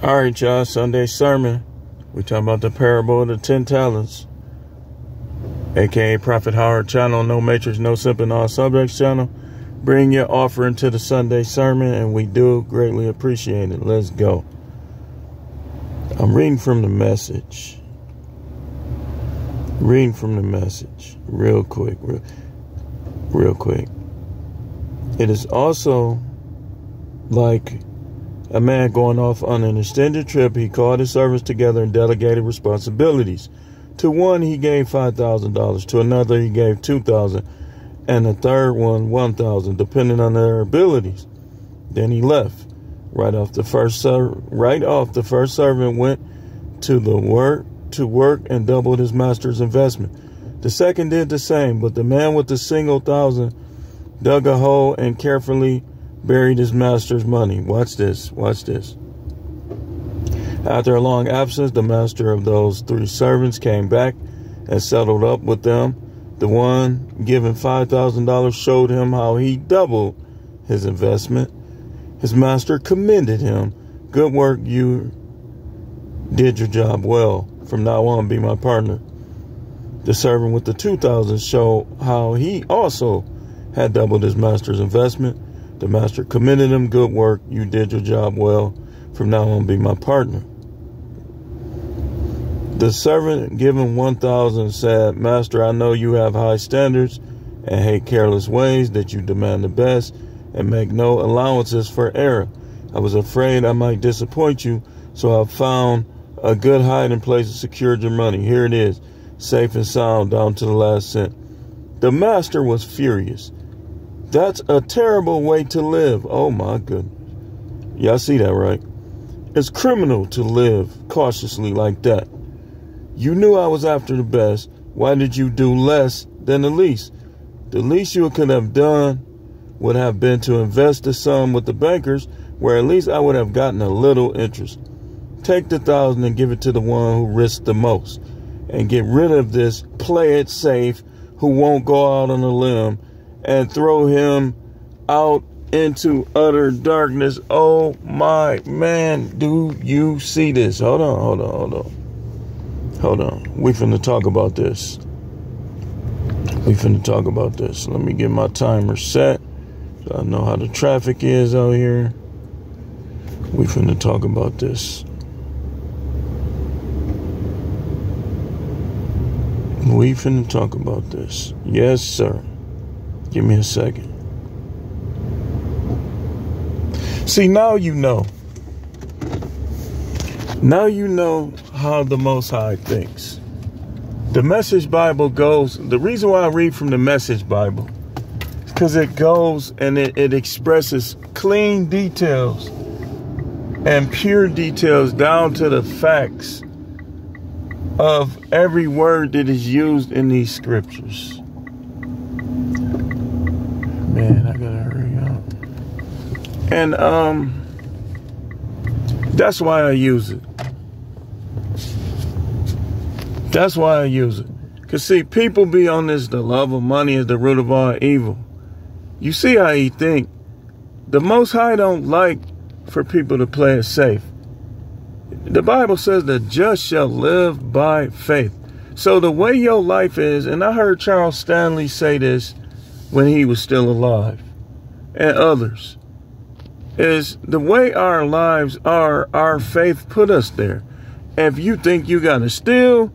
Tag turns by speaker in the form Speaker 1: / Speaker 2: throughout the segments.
Speaker 1: All right, y'all. Sunday sermon. We talking about the parable of the 10 talents, aka Prophet Howard channel, no matrix, no simping, all subjects channel. Bring your offering to the Sunday sermon, and we do greatly appreciate it. Let's go. I'm reading from the Message. Reading from the Message, real quick. It is also like a man going off on an extended trip. He called his servants together and delegated responsibilities. To one, he gave $5,000. To another, he gave $2,000. And the third one, $1,000, depending on their abilities. Then he left. Right off, the first servant went to work and doubled his master's investment. The second did the same, but the man with the single $1,000 dug a hole and carefully buried his master's money. Watch this. After a long absence, the master of those 3 servants came back and settled up with them. The one given $5,000 showed him how he doubled his investment. His master commended him. Good work, you did your job well. From now on, be my partner. The servant with the $2,000 showed how he also had doubled his master's investment. The master commended him. Good work, you did your job well. From now on, be my partner. The servant given $1,000 said, Master, I know you have high standards and hate careless ways, that you demand the best and make no allowances for error. I was afraid I might disappoint you, so I found a good hiding place and secured your money. Here it is, safe and sound down to the last cent. The master was furious. That's a terrible way to live. Oh my goodness. Y'all see that, right? It's criminal to live cautiously like that. You knew I was after the best. Why did you do less than the least? The least you could have done would have been to invest the sum with the bankers, where at least I would have gotten a little interest. Take the $1,000 and give it to the one who risked the most, and get rid of this play it safe who won't go out on a limb, and throw him out into utter darkness. Oh my man, do you see this? Hold on. We finna talk about this. Let me get my timer set so I know how the traffic is out here. We finna talk about this. Yes, sir. Give me a second. See, now you know. Now you know how the Most High thinks. The Message Bible goes, the reason why I read from the Message Bible is because it goes and it expresses clean details and pure details down to the facts of every word that is used in these scriptures. Man, I gotta hurry up. And that's why I use it. Because see, people be on this, the love of money is the root of all evil. You see how he think. The Most High don't like for people to play it safe. The Bible says the just shall live by faith. So the way your life is, and I heard Charles Stanley say this when he was still alive, and others, is the way our lives are, our faith put us there. If you think you got to steal,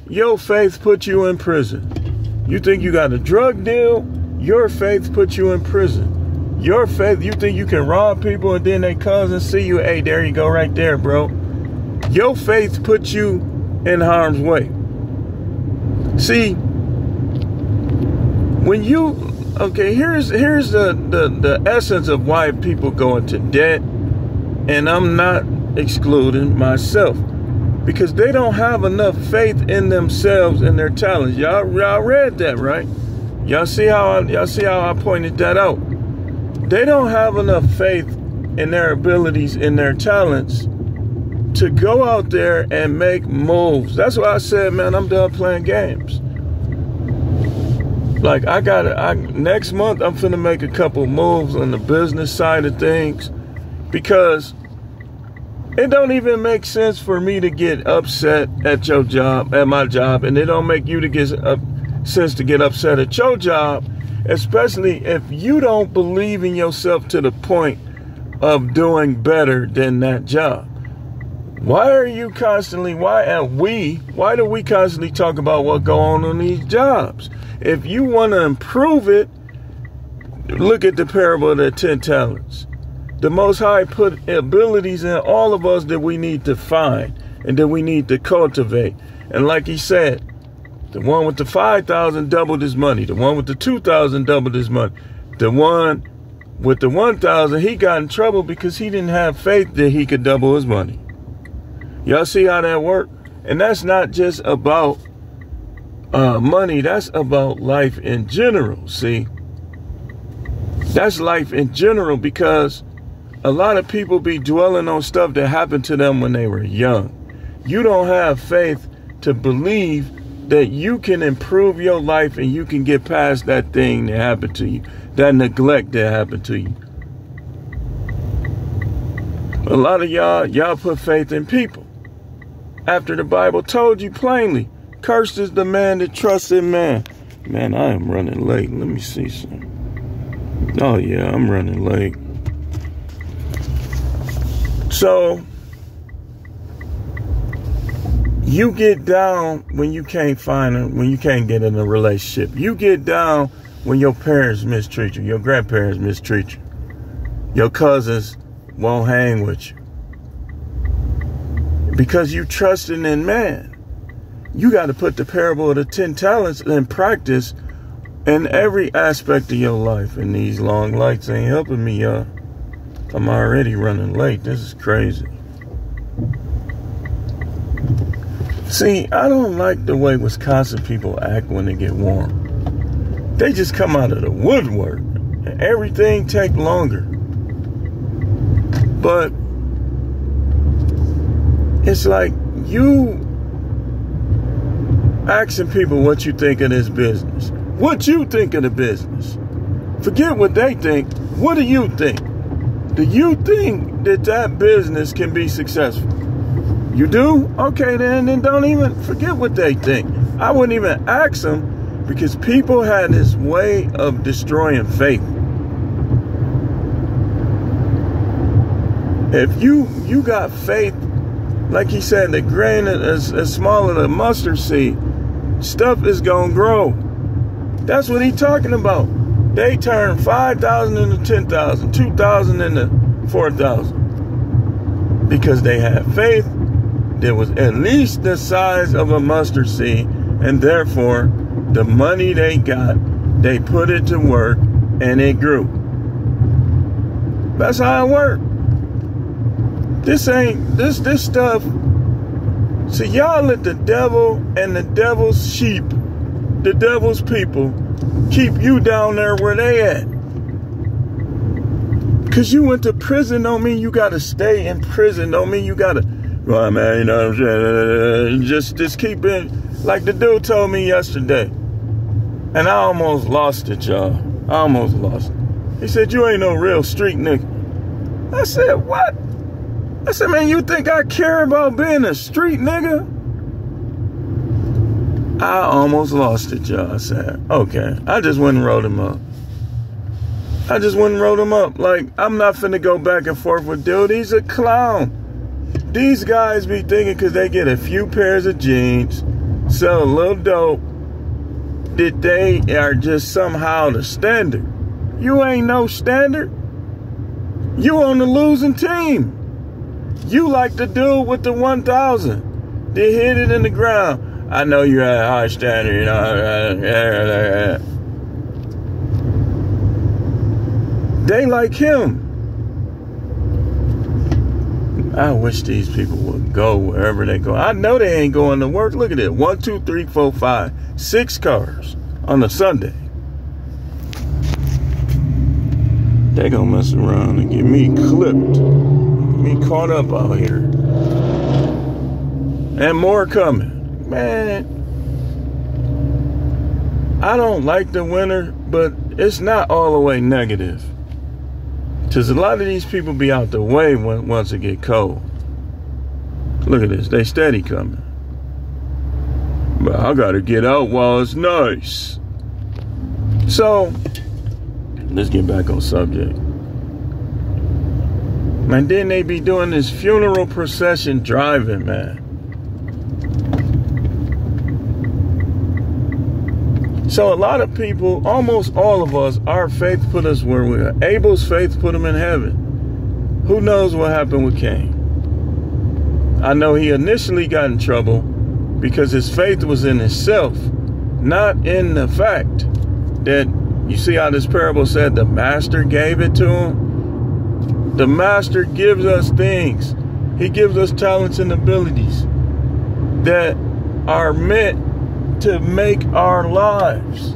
Speaker 1: your faith put you in prison. You think you got a drug deal, your faith put you in prison. Your faith, you think you can rob people and then they come and see you, hey, there you go right there, bro. Your faith puts you in harm's way. See, when you, okay, here's the essence of why people go into debt, and I'm not excluding myself, because they don't have enough faith in themselves and their talents. Y'all read that, right? Y'all see how I pointed that out. They don't have enough faith in their abilities, in their talents, to go out there and make moves. That's why I said, man, I'm done playing games. Like, next month, I'm finna make a couple moves on the business side of things, because It don't even make sense for me to get upset at your job, at my job, and it don't make you to get sense to get upset at your job, especially if you don't believe in yourself to the point of doing better than that job. Why do we constantly talk about what go on these jobs? If you want to improve it, look at the parable of the 10 talents. The Most High put abilities in all of us that we need to find and that we need to cultivate. And like he said, the one with the 5,000 doubled his money. The one with the 2,000 doubled his money. The one with the 1,000, he got in trouble because he didn't have faith that he could double his money. Y'all see how that worked? And that's not just about money. That's about life in general. See, that's life in general, because a lot of people be dwelling on stuff that happened to them when they were young. You don't have faith to believe that you can improve your life and you can get past that thing that happened to you, that neglect that happened to you. A lot of y'all put faith in people. After the Bible told you plainly, cursed is the man that trusts in man. Man, I am running late. Let me see something. Oh yeah, I'm running late. So, you get down when you can't when you can't get in a relationship. You get down when your parents mistreat you, your grandparents mistreat you, your cousins won't hang with you, because you trusting in man. You got to put the parable of the 10 talents in practice in every aspect of your life. And these long lights ain't helping me, y'all. I'm already running late. This is crazy. See, I don't like the way Wisconsin people act when they get warm. They just come out of the woodwork and everything take longer. But it's like you asking people what you think of this business. What you think of the business? Forget what they think. What do you think? Do you think that business can be successful? You do? Okay, then don't even forget what they think. I wouldn't even ask them, because people had this way of destroying faith. If you got faith, like he said, the grain is as small as a mustard seed, stuff is gonna grow. That's what he's talking about. They turned 5,000 into 10,000, 2,000 into 4,000, because they had faith that was at least the size of a mustard seed, and therefore the money they got, they put it to work and it grew. That's how it worked. This stuff. See, y'all let the devil and the devil's sheep, the devil's people, keep you down there where they at. Because you went to prison don't mean you got to stay in prison. Don't mean you got to, well, man, you know what I'm saying? Just keep it. Like the dude told me yesterday. And I almost lost it, y'all. I almost lost it. He said, you ain't no real street nigga. I said, what? I said, man, you think I care about being a street nigga? I almost lost it, y'all. I said, okay. I just went and wrote him up. Like, I'm not finna go back and forth with dude. He's a clown. These guys be thinking because they get a few pairs of jeans, sell a little dope, that they are just somehow the standard. You ain't no standard. You on the losing team. You like the dude with the 1,000. They hit it in the ground. I know you're at a high standard, you know. They like him. I wish these people would go wherever they go. I know they ain't going to work. Look at it. 1, 2, 3, 4, 5, 6 cars on a Sunday. They gonna mess around and get me clipped. Me caught up out here. And more coming. Man, I don't like the winter, but it's not all the way negative. Because a lot of these people be out the way once it get cold. Look at this. They steady coming. But I got to get out while it's nice. So, let's get back on subject. Man, then they be doing this funeral procession driving, man. So a lot of people, almost all of us, our faith put us where we are. Abel's faith put him in heaven. Who knows what happened with Cain? I know he initially got in trouble because his faith was in himself, not in the fact that, you see how this parable said the master gave it to him? The master gives us things. He gives us talents and abilities that are meant to make our lives.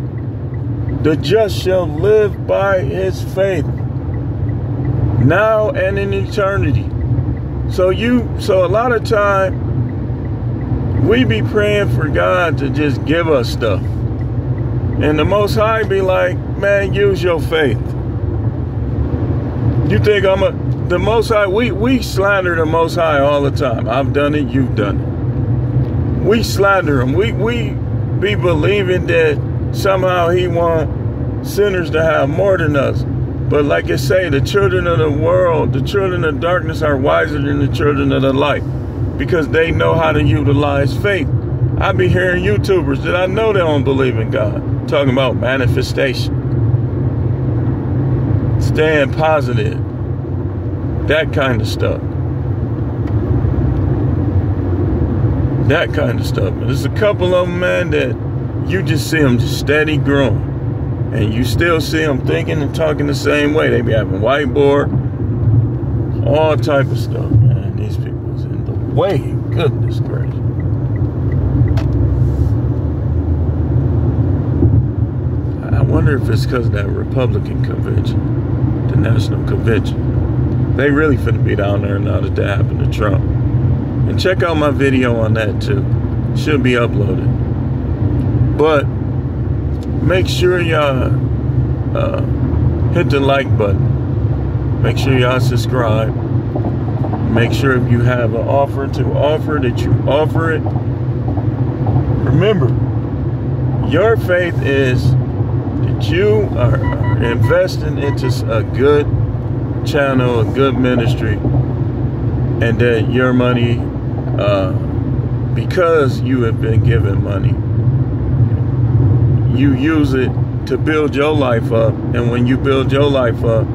Speaker 1: The just shall live by his faith, now and in eternity. So a lot of time we be praying for God to just give us stuff. And the Most High be like, man, use your faith. You think the Most High, we slander the Most High all the time. I've done it, you've done it. We slander him. We be believing that somehow he want sinners to have more than us. But like I say, the children of the world, the children of darkness are wiser than the children of the light because they know how to utilize faith. I be hearing YouTubers that I know they don't believe in God talking about manifestation, staying positive, that kind of stuff. That kind of stuff. And there's a couple of them, man, that you just see them just steady growing. And you still see them thinking and talking the same way. They be having whiteboard, all type of stuff, man. These people is in the way. Goodness gracious. I wonder if it's because of that Republican convention, the National Convention. They really finna be down there now that happened to Trump. And check out my video on that too. Should be uploaded. But make sure y'all hit the like button. Make sure y'all subscribe. Make sure if you have an offer to offer that you offer it. Remember, your faith is that you are investing into a good channel, a good ministry, and that your money, because you have been given money, you use it to build your life up. And when you build your life up,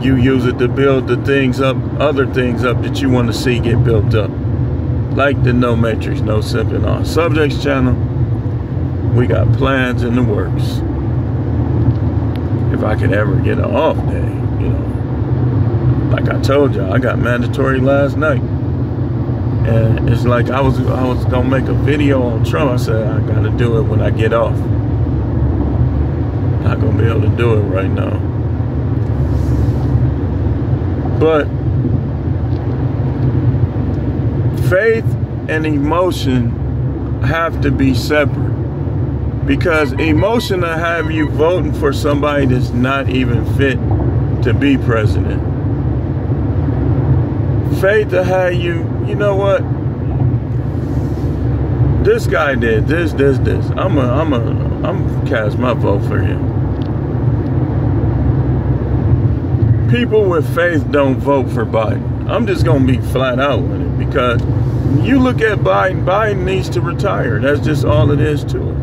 Speaker 1: you use it to build the things up, other things up that you want to see get built up. Like the No Matrix, No Simping on Subjects channel. We got plans in the works. If I could ever get an off day, you know. Like I told y'all, I got mandatory last night. And it's like I was gonna make a video on Trump. I said I gotta do it when I get off. Not gonna be able to do it right now. But faith and emotion have to be separate. Because emotion will have you voting for somebody that's not even fit to be president. Faith will have you, you know what? This guy did this. I'm cast my vote for him. People with faith don't vote for Biden. I'm just gonna be flat out with it because you look at Biden needs to retire. That's just all it is to it.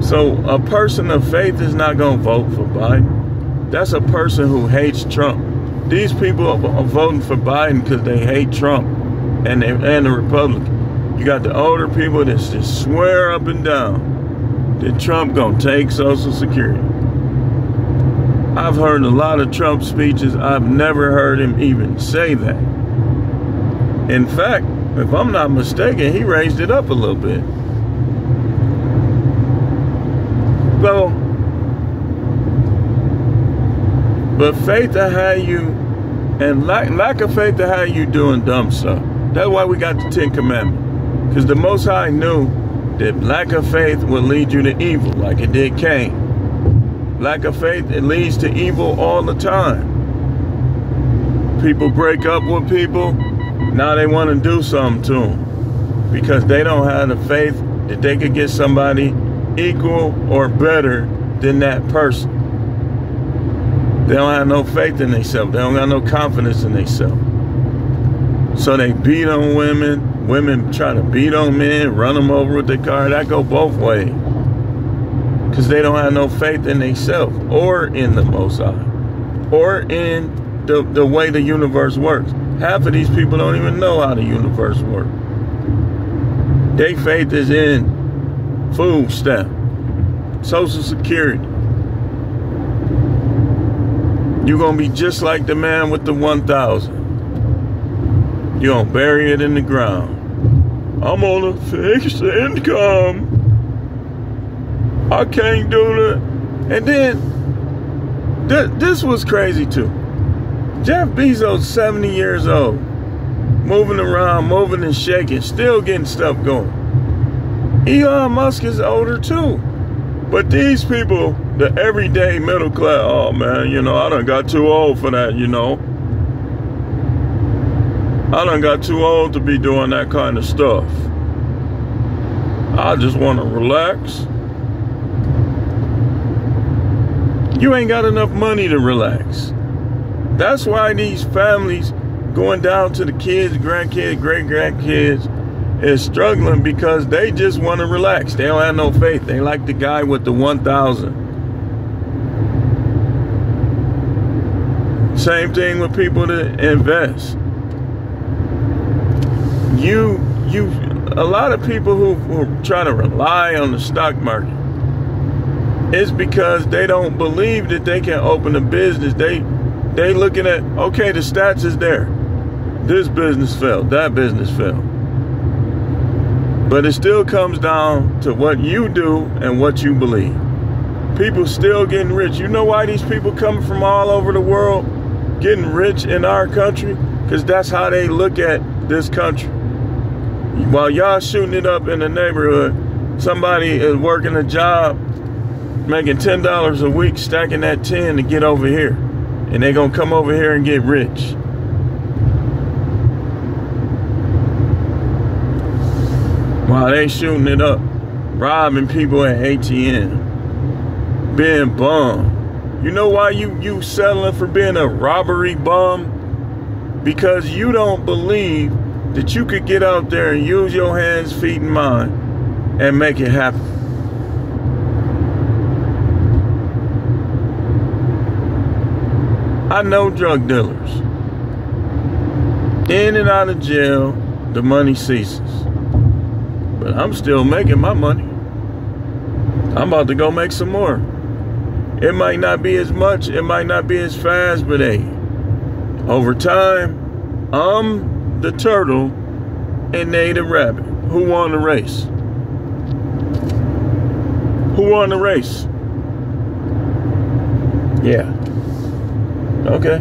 Speaker 1: So a person of faith is not gonna vote for Biden. That's a person who hates Trump. These people are voting for Biden because they hate Trump and the Republican. You got the older people that just swear up and down that Trump gonna take Social Security. I've heard a lot of Trump speeches. I've never heard him even say that. In fact, if I'm not mistaken, he raised it up a little bit. So, but faith to have you, and lack of faith to have you doing dumb stuff. That's why we got the 10 Commandments. Because the Most High knew that lack of faith would lead you to evil, like it did Cain. Lack of faith, it leads to evil all the time. People break up with people. Now they want to do something to them because they don't have the faith that they could get somebody equal or better than that person. They don't have no faith in themselves. They don't got no confidence in themselves. So they beat on women. Women try to beat on men, run them over with their car. That go both ways. Because they don't have no faith in themselves or in the Most High or in the way the universe works. Half of these people don't even know how the universe works. Their faith is in food stamp, Social Security. You're going to be just like the man with the 1,000. You're going to bury it in the ground. I'm on a fixed income. I can't do that. And then, this was crazy too. Jeff Bezos, 70 years old, moving around, moving and shaking, still getting stuff going. Elon Musk is older too. But these people, the everyday middle class, oh man, you know, I done got too old for that, you know. I done got too old to be doing that kind of stuff. I just want to relax. You ain't got enough money to relax. That's why these families going down to the kids, grandkids, great-grandkids is struggling, because they just want to relax. They don't have no faith. They like the guy with the 1,000. Same thing with people that invest. A lot of people who try to rely on the stock market, it's because they don't believe that they can open a business. They looking at, okay, the stats is there. This business failed, that business failed. But it still comes down to what you do and what you believe. People still getting rich. You know why these people coming from all over the world getting rich in our country? Because that's how they look at this country. While y'all shooting it up in the neighborhood, somebody is working a job, making $10 a week, stacking that 10 to get over here. And they gonna come over here and get rich. While they shooting it up, robbing people at ATM, being bum. You know why you settling for being a robbery bum? Because you don't believe that you could get out there and use your hands, feet, and mind and make it happen. I know drug dealers. In and out of jail, the money ceases. But I'm still making my money. I'm about to go make some more. It might not be as much, it might not be as fast, but hey, over time, I'm the turtle and they the rabbit. Who won the race? Who won the race? Yeah. Okay.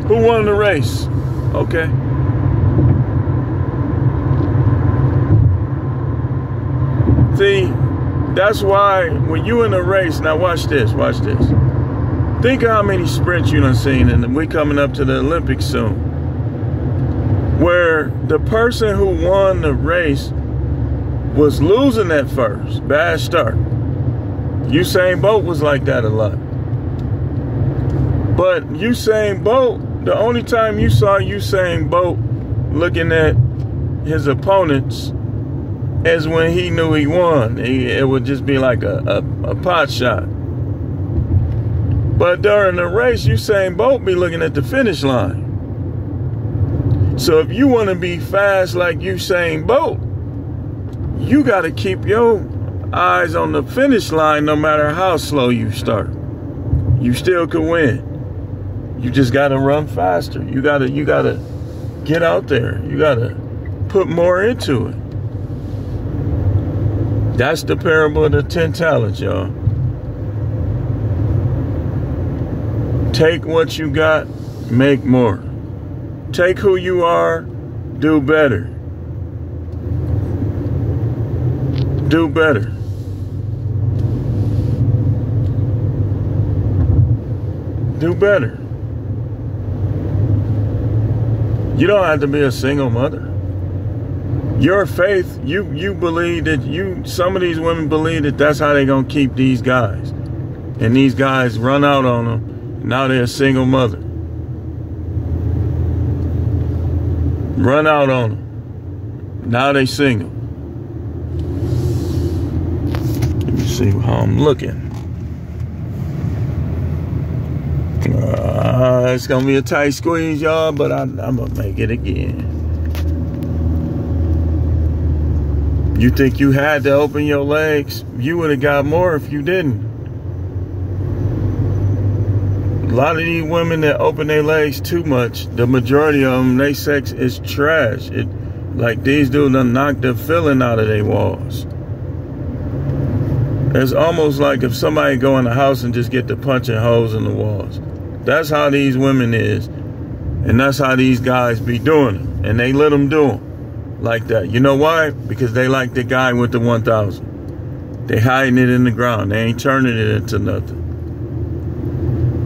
Speaker 1: Who won the race? Okay. See, that's why when you in a race, now watch this, watch this. Think of how many sprints you done seen, and we coming up to the Olympics soon, where the person who won the race was losing at first, bad start. Usain Bolt was like that a lot. But Usain Bolt, the only time you saw Usain Bolt looking at his opponents is when he knew he won. It would just be like a pot shot. But during the race, Usain Bolt be looking at the finish line. So if you want to be fast like Usain Bolt, you got to keep your eyes on the finish line no matter how slow you start. You still could win. You just got to run faster. You got to get out there. You got to put more into it. That's the parable of the 10 talents, y'all. Take what you got, make more. Take who you are, do better. Do better. Do better. You don't have to be a single mother. Your faith, you believe that some of these women believe that that's how they're going to keep these guys. And these guys run out on them. Now they're a single mother. Run out on them. Now they single. Let me see how I'm looking. It's going to be a tight squeeze, y'all, but I'm going to make it again. You think you had to open your legs? You would have got more if you didn't. A lot of these women that open their legs too much, the majority of them, their sex is trash. Like these dudes done knocked the filling out of their walls. It's almost like if somebody go in the house and just get to punching holes in the walls. That's how these women is. And that's how these guys be doing it. And they let them do them like that. You know why? Because they like the guy with the 1,000. They hiding it in the ground. They ain't turning it into nothing.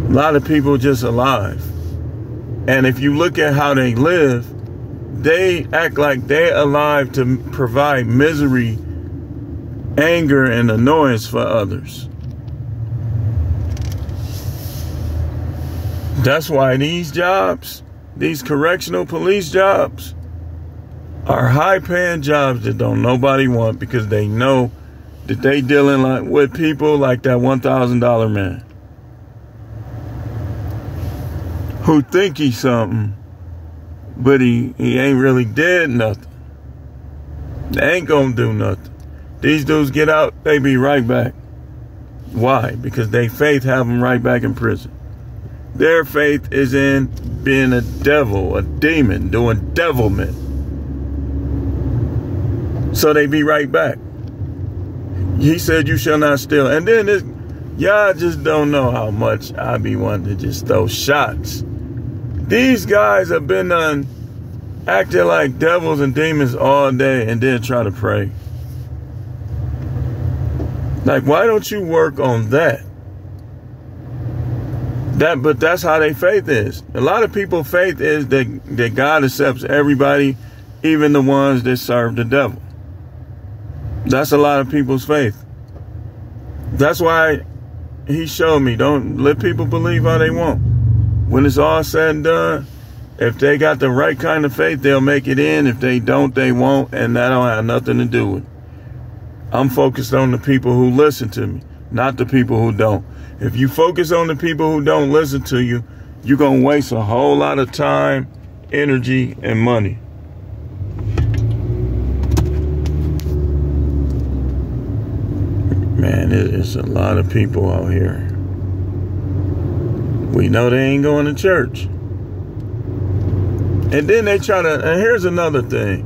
Speaker 1: A lot of people just alive. And if you look at how they live, they act like they're alive to provide misery, anger, and annoyance for others. That's why these jobs, these correctional police jobs, are high-paying jobs that don't nobody want, because they know that they dealing with people like that $1,000 man who think he's something, but he ain't really did nothing. They ain't gonna do nothing. These dudes get out, they be right back. Why? Because their faith have them right back in prison. Their faith is in being a devil, a demon, doing devilment. So they be right back. He said, "You shall not steal." And then y'all just don't know how much I be wanting to just throw shots. These guys have been acting like devils and demons all day and then try to pray. Like, why don't you work on that? But that's how their faith is. A lot of people's faith is that God accepts everybody, even the ones that serve the devil. That's a lot of people's faith. That's why he showed me, don't let people believe how they want. When it's all said and done, if they got the right kind of faith, they'll make it in. If they don't, they won't, and that don't have nothing to do with it. I'm focused on the people who listen to me, not the people who don't. If you focus on the people who don't listen to you, you're going to waste a whole lot of time, energy, and money. Man, it's a lot of people out here. We know they ain't going to church. And then they try to, and here's another thing.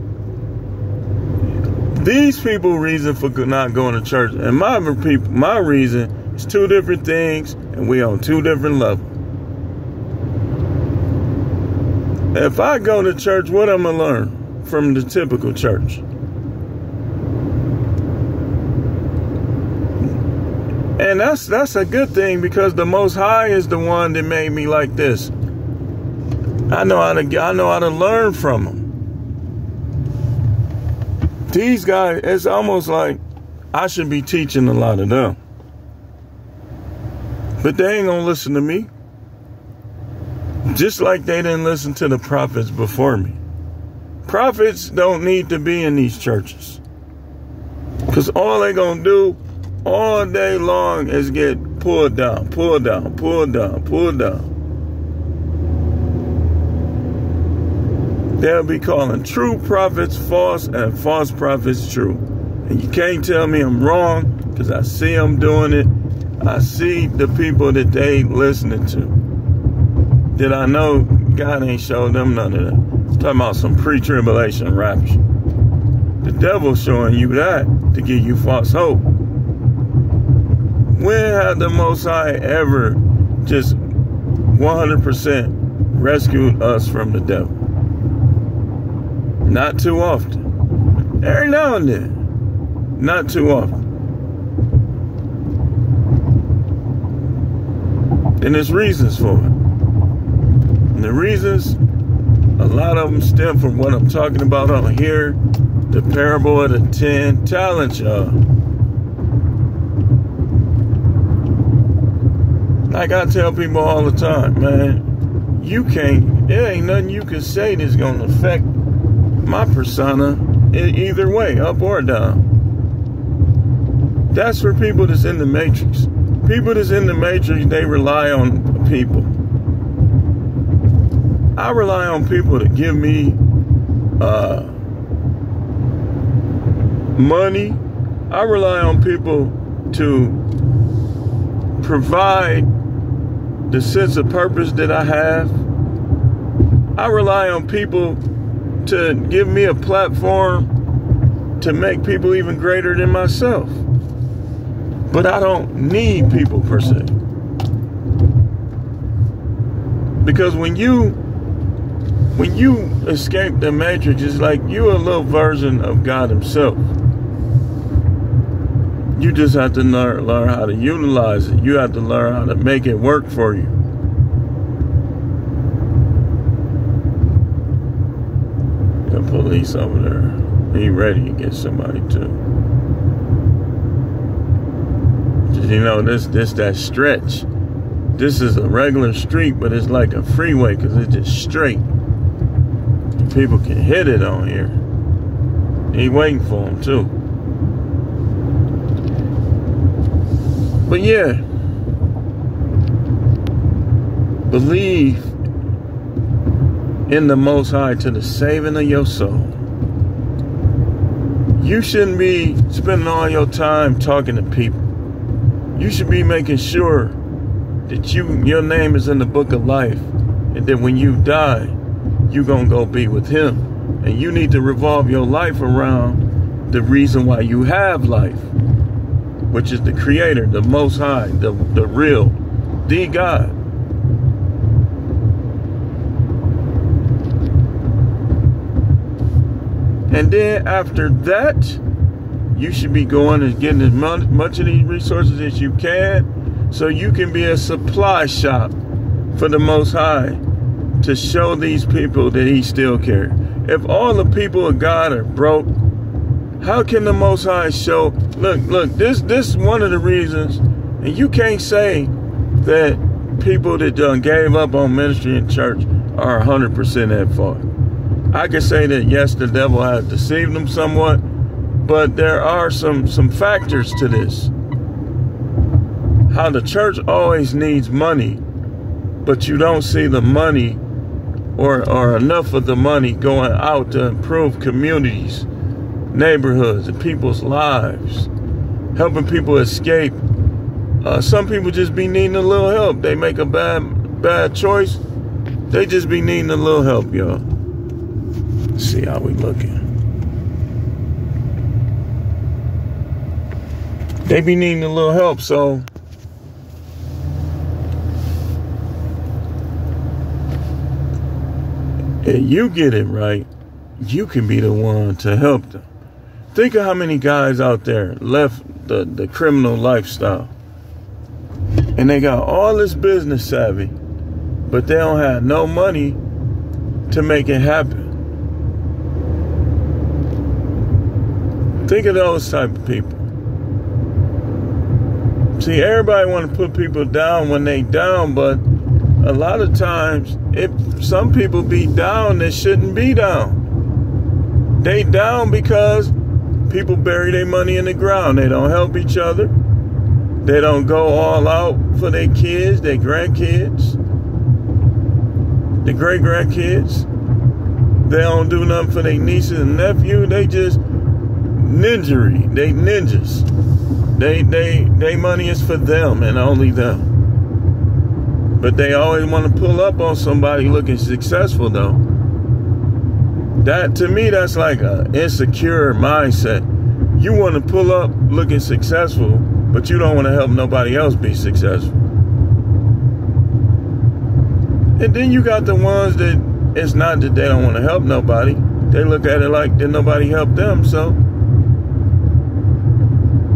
Speaker 1: These people reason for not going to church, and my reason is two different things, and we on two different levels. If I go to church, what am I gonna learn from the typical church? And that's a good thing, because the Most High is the one that made me like this. I know how to learn from them. These guys, it's almost like I should be teaching a lot of them. But they ain't gonna listen to me. Just like they didn't listen to the prophets before me. Prophets don't need to be in these churches. Because all they gonna do all day long is get pulled down, pulled down, pulled down, pulled down. They'll be calling true prophets false and false prophets true. And you can't tell me I'm wrong, because I see them doing it. I see the people that they listening to. That I know God ain't showed them none of that. I'm talking about some pre-tribulation rapture. The devil's showing you that to give you false hope. When have the Most High ever just 100% rescued us from the devil? Not too often. Every now and then. Not too often. And there's reasons for it. And the reasons, a lot lot of them stem from what I'm talking about on here, the parable of the 10 talents, y'all. Like I tell people all the time, man, there ain't nothing you can say that's going to affect my persona either way, up or down. That's for people that's in the matrix. People that's in the matrix, they rely on people. I rely on people to give me money. I rely on people to provide the sense of purpose that I have. I rely on people to give me a platform to make people even greater than myself. But I don't need people per se. Because when you escape the matrix, it's like you're a little version of God himself. You just have to learn how to utilize it. You have to learn how to make it work for you. The police over there, he ready to get somebody too. You know, this that stretch. This is a regular street, but it's like a freeway because it's just straight. People can hit it on here. He waiting for them too. But yeah, believe in the Most High to the saving of your soul. You shouldn't be spending all your time talking to people. You should be making sure that your name is in the book of life, and that when you die, you're going to go be with him. And you need to revolve your life around the reason why you have life, which is the Creator, the Most High, the real, the God. And then after that, you should be going and getting as much of these resources as you can, so you can be a supply shop for the Most High to show these people that he still cares. If all the people of God are broke, how can the Most High show? Look, this is one of the reasons, and you can't say that people that done gave up on ministry and church are 100% at fault. I can say that, yes, the devil has deceived them somewhat, but there are some factors to this. How the church always needs money, but you don't see the money or enough of the money going out to improve communities, neighborhoods, and people's lives, helping people escape. Some people just be needing a little help. They make a bad choice. They just be needing a little help, y'all. Let's see how we looking. They be needing a little help, so if you get it right, you can be the one to help them. Think of how many guys out there left the criminal lifestyle, and they got all this business savvy, but they don't have no money to make it happen. Think of those type of people. See, everybody want to put people down when they down, but a lot of times, some people be down that shouldn't be down. They down because people bury their money in the ground. They don't help each other. They don't go all out for their kids, their grandkids, their great-grandkids. They don't do nothing for their nieces and nephews. They just ninjery. They ninjas. They money is for them and only them. But they always want to pull up on somebody looking successful, though. That, to me, that's like an insecure mindset. You want to pull up looking successful, but you don't want to help nobody else be successful. And then you got the ones that it's not that they don't want to help nobody. They look at it like that nobody helped them, so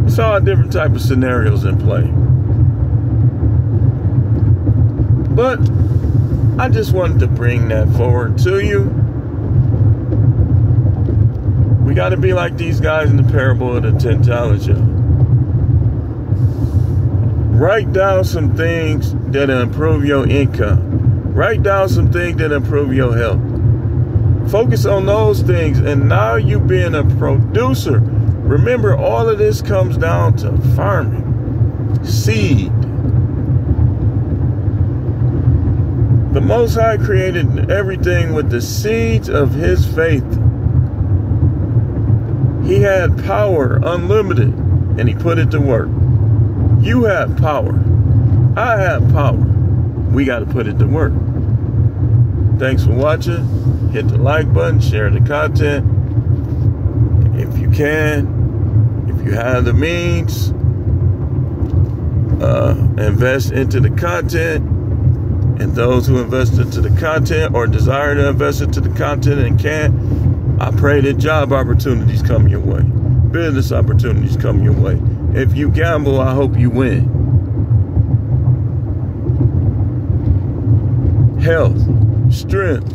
Speaker 1: it's all different type of scenarios in play. But I just wanted to bring that forward to you. We got to be like these guys in the parable of the 10 talents, y'all. Write down some things that improve your income. Write down some things that improve your health. Focus on those things, and now you being a producer. Remember, all of this comes down to farming, seed. The Most High created everything with the seeds of his faith. He had power, unlimited, and he put it to work. You have power. I have power. We got to put it to work. Thanks for watching. Hit the like button, share the content. If you can, if you have the means, invest into the content. And those who invest into the content or desire to invest into the content and can't, I pray that job opportunities come your way. Business opportunities come your way. If you gamble, I hope you win. Health, strength,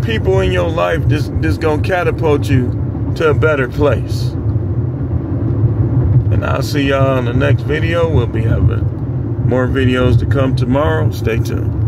Speaker 1: people in your life this gonna catapult you to a better place. And I'll see y'all in the next video. We'll be having more videos to come tomorrow. Stay tuned.